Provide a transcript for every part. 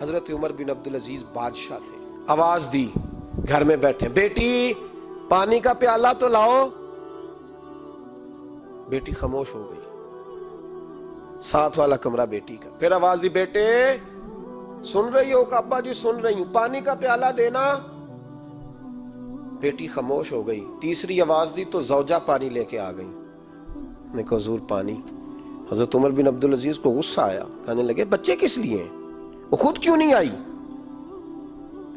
حضرت عمر بن عبدالعزیز بادشاہ تھے، آواز دی، گھر میں بیٹھے، بیٹی پانی کا پیالہ تو لاؤ۔ بیٹی خاموش ہو گئی، ساتھ والا کمرہ بیٹی کا، پھر آواز دی، بیٹے سن رہی ہو؟ کہ ابا جی سن رہی ہوں، پانی کا پیالہ دینا۔ بیٹی خاموش ہو گئی، تیسری آواز دی تو زوجہ پانی لے کے آ گئی، نے کہا حضور پانی۔ حضرت عمر بن عبدالعزیز کو غصہ آیا، کہنے لگے بچے کس لیے ہیں، وہ خود کیوں نہیں آئی؟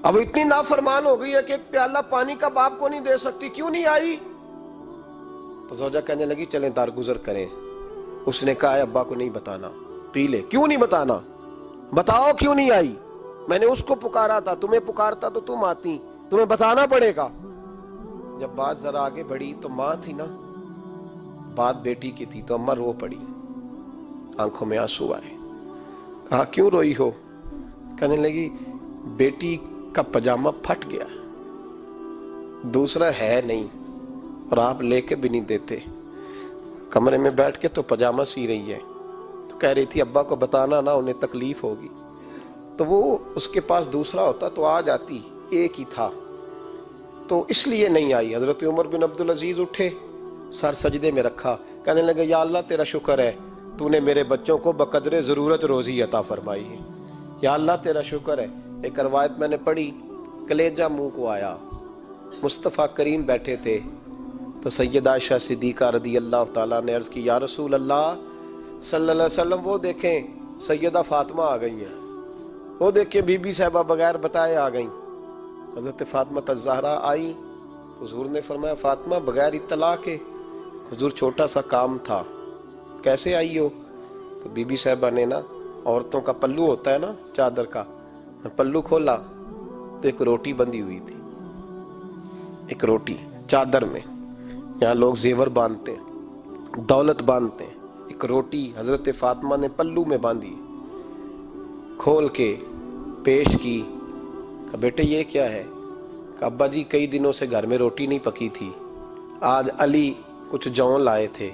اب اتنی نافرمان ہو گئی ہے کہ ایک پیالہ پانی کا باپ کو نہیں دے سکتی، کیوں نہیں آئی؟ تو زوجہ کہنے لگی چلیں درگزر کریں۔ اس نے کہا ابا کو نہیں بتانا، پی لے۔ کیوں نہیں بتانا؟ بتاؤ کیوں نہیں آئی؟ میں نے اس کو پکارا تھا، تمہیں پکارتا تو تم آتی، تمہیں بتانا پڑے گا۔ جب بات ذرا آگے بڑھی تو ماں تھی نا، بات بیٹی کی تھی، تو اماں رو پڑی، آنکھوں میں آنسو آئے۔ کہا کیوں روئی ہو؟ کہنے لگی بیٹی کا پجامہ پھٹ گیا، دوسرا ہے نہیں، اور آپ لے کے بھی نہیں دیتے، کمرے میں بیٹھ کے تو پجامہ سی رہی ہے، تو کہہ رہی تھی ابا کو بتانا نا، انہیں تکلیف ہوگی، تو وہ اس کے پاس دوسرا ہوتا تو آ جاتی، ایک ہی تھا، تو اس لیے نہیں آئی۔ حضرت عمر بن عبدالعزیز اٹھے، سر سجدے میں رکھا، کہنے لگے یا اللہ تیرا شکر ہے، تو نے میرے بچوں کو بقدر ضرورت روزی عطا فرمائی ہے، یا اللہ تیرا شکر ہے۔ ایک روایت میں نے پڑھی، کلیجہ منہ کو آیا، مصطفیٰ کریم بیٹھے تھے، تو سیدہ عائشہ صدیقہ رضی اللہ تعالیٰ نے عرض کی یا رسول اللہ صلی اللہ علیہ وسلم، وہ دیکھیں سیدہ فاطمہ آ گئی ہیں، وہ دیکھیں بی بی صاحبہ بغیر بتائے آ گئیں۔ حضرت فاطمہ الزہرا آئی، حضور نے فرمایا فاطمہ بغیر اطلاع کے؟ حضور چھوٹا سا کام تھا، کیسے آئی ہو؟ تو بی بی صاحبہ نے نا، عورتوں کا پلو ہوتا ہے نا چادر کا، پلو کھولا تو ایک روٹی بندھی ہوئی تھی، ایک روٹی چادر میں، یہاں لوگ زیور باندھتے ہیں، دولت باندھتے ہیں، ایک روٹی حضرت فاطمہ نے پلو میں باندھی، کھول کے پیش کی، کہ بیٹے یہ کیا ہے؟ کہ ابا جی کئی دنوں سے گھر میں روٹی نہیں پکی تھی، آج علی کچھ جون لائے تھے،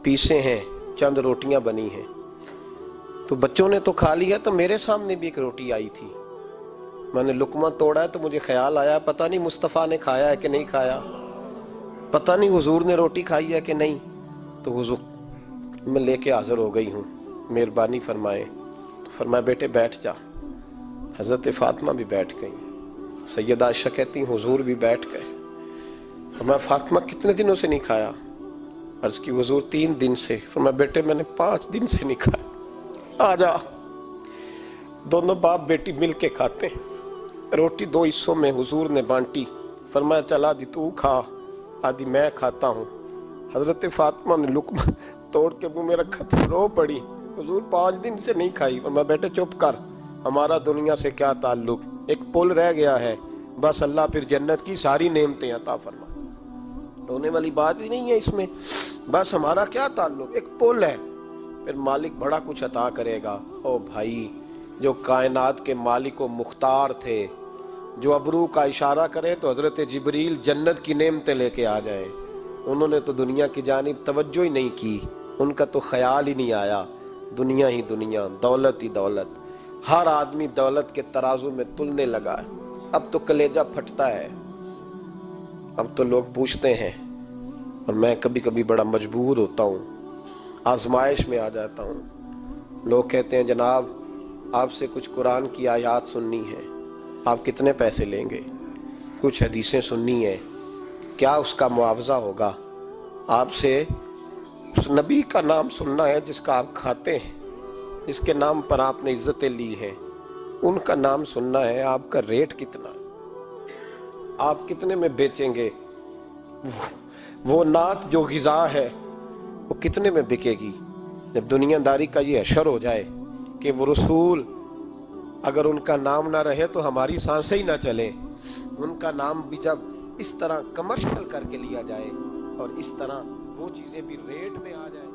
پیسے ہیں، چند روٹیاں بنی ہیں، تو بچوں نے تو کھا لیا، تو میرے سامنے بھی ایک روٹی آئی تھی، میں نے لقمہ توڑا ہے تو مجھے خیال آیا پتہ نہیں مصطفیٰ نے کھایا ہے کہ نہیں کھایا، پتہ نہیں حضور نے روٹی کھائی ہے کہ نہیں، تو حضور میں لے کے حاضر ہو گئی ہوں، مہربانی فرمائے۔ تو فرمایا بیٹے بیٹھ جا۔ حضرت فاطمہ بھی بیٹھ گئی، سیدہ عائشہ کہتی ہیں حضور بھی بیٹھ گئے۔ فرمایا فاطمہ کتنے دنوں سے نہیں کھایا؟ عرض کی حضور 3 دن سے۔ فرمایا بیٹے میں نے 5 دن سے نہیں کھایا، آ جا۔ دونوں باپ بیٹی مل کے کھاتے ہیں، روٹی 2 حصوں میں حضور نے بانٹی، فرمایا چل آدھی تو کھا، آدھی میں کھاتا ہوں۔ حضرت فاطمہ نے لقمہ توڑ کے منہ میں رکھا تو رو پڑی، حضور 5 دن سے نہیں کھائی۔ فرمایا بیٹے چپ کر، ہمارا دنیا سے کیا تعلق، ایک پل رہ گیا ہے، بس اللہ پھر جنت کی ساری نعمتیں عطا فرما، رونے والی بات ہی نہیں ہے اس میں، بس ہمارا کیا تعلق، ایک پل ہے، پھر مالک بڑا کچھ عطا کرے گا۔ او بھائی، جو کائنات کے مالک و مختار تھے، جو ابرو کا اشارہ کرے تو حضرت جبریل جنت کی نعمتیں لے کے آ جائیں، انہوں نے تو دنیا کی جانب توجہ ہی نہیں کی، ان کا تو خیال ہی نہیں آیا، دنیا ہی دنیا، دولت ہی دولت، ہر آدمی دولت کے ترازو میں تلنے لگا ہے۔ اب تو کلیجہ پھٹتا ہے، اب تو لوگ پوچھتے ہیں، اور میں کبھی کبھی بڑا مجبور ہوتا ہوں، آزمائش میں آ جاتا ہوں، لوگ کہتے ہیں جناب آپ سے کچھ قرآن کی آیات سننی ہے، آپ کتنے پیسے لیں گے؟ کچھ حدیثیں سننی ہیں، کیا اس کا معاوضہ ہوگا؟ آپ سے اس نبی کا نام سننا ہے جس کا آپ کھاتے ہیں، جس کے نام پر آپ نے عزتیں لی ہیں، ان کا نام سننا ہے، آپ کا ریٹ کتنا، آپ کتنے میں بیچیں گے؟ وہ نعت جو غذا ہے وہ کتنے میں بکے گی؟ جب دنیا داری کا یہ حشر ہو جائے کہ وہ رسول اگر ان کا نام نہ رہے تو ہماری سانسیں ہی نہ چلیں، ان کا نام بھی جب اس طرح کمرشل کر کے لیا جائے اور اس طرح وہ چیزیں بھی ریٹ میں آ جائیں۔